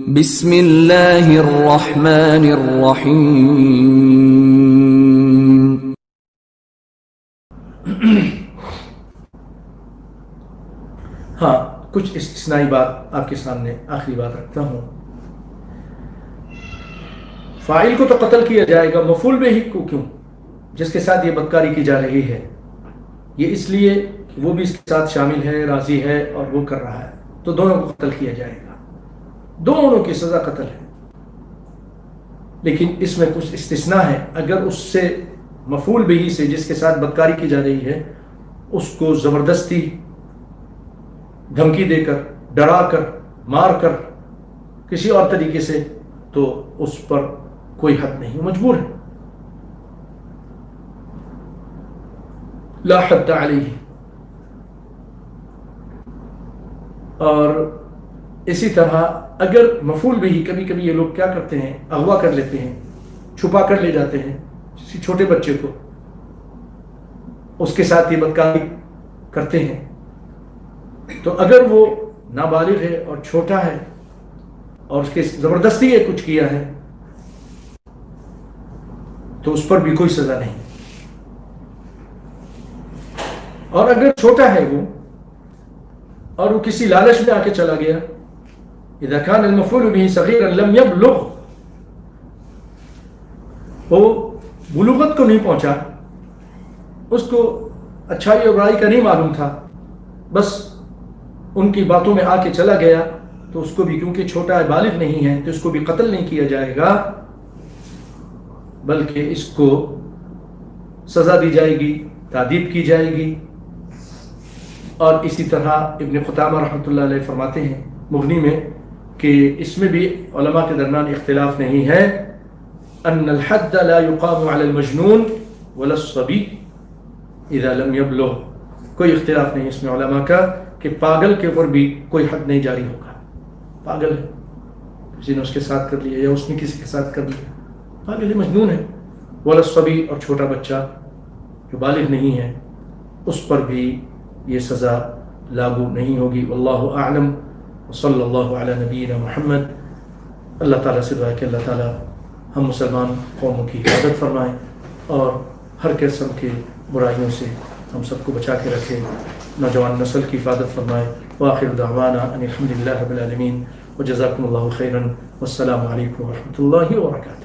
بسم اللہ الرحمن الرحیم۔ ہاں، کچھ استثنائی بات آپ کے سامنے آخری بات رکھتا ہوں۔ فاعل کو تو قتل کیا جائے گا، مفعول بہ کو کیوں؟ جس کے ساتھ یہ بدکاری کی جا رہی ہے، یہ اس لیے کہ وہ بھی اس کے ساتھ شامل ہے، راضی ہے اور وہ کر رہا ہے، تو دونوں کو قتل کیا جائے گا، دونوں کی سزا قتل ہے۔ لیکن اس میں کچھ استثناء ہے، اگر اس سے مفعول بہ سے جس کے ساتھ بدکاری کی جا رہی ہے اس کو زبردستی دھمکی دے کر، ڈرا کر، مار کر، کسی اور طریقے سے، تو اس پر کوئی حد نہیں، مجبور ہے، لا حد علیہ۔ اور اسی طرح اگر مفعول بہ، کبھی کبھی یہ لوگ کیا کرتے ہیں، اغوا کر لیتے ہیں، چھپا کر لے جاتے ہیں کسی چھوٹے بچے کو، اس کے ساتھ یہ بدکاری کرتے ہیں، تو اگر وہ نابالغ ہے اور چھوٹا ہے اور اس کے زبردستی یہ کچھ کیا ہے تو اس پر بھی کوئی سزا نہیں۔ اور اگر چھوٹا ہے وہ اور وہ کسی لالچ میں آ کے چلا گیا، اذا كان المفعول به صغيرا لم يبلغ، وہ بلوغت کو نہیں پہنچا، اس کو اچھائی اور برائی کا نہیں معلوم تھا، بس ان کی باتوں میں آ کے چلا گیا، تو اس کو بھی، کیونکہ چھوٹا ہے، بالغ نہیں ہے، تو اس کو بھی قتل نہیں کیا جائے گا، بلکہ اس کو سزا دی جائے گی، تعذیب کی جائے گی۔ اور اسی طرح ابن قدامہ رحمۃ اللہ علیہ فرماتے ہیں مغنی میں کہ اس میں بھی علماء کے درمیان اختلاف نہیں ہے، ان الحد لا يقام على المجنون ولا الصبي اذا لم يبلغ، کوئی اختلاف نہیں اس میں علماء کا کہ پاگل کے اوپر بھی کوئی حد نہیں جاری ہوگا۔ پاگل ہے، کسی نے اس کے ساتھ کر لیا یا اس نے کسی کے ساتھ کر لیا، پاگل ہے، مجنون ہے۔ ولا الصبي، اور چھوٹا بچہ جو بالغ نہیں ہے اس پر بھی یہ سزا لاگو نہیں ہوگی۔ واللہ اعلم، وصلی اللہ علی نبینا محمد۔ اللہ تعالیٰ سے دعا ہے کہ اللہ تعالیٰ ہم مسلمان قوموں کی حفاظت فرمائیں اور ہر قسم کے برائیوں سے ہم سب کو بچا کے رکھے، نوجوان نسل کی حفاظت فرمائے۔ وآخر دعوانا ان الحمد للہ رب العالمین، وجزاکم اللہ خیرا، والسلام علیکم ورحمۃ اللہ وبرکاتہ۔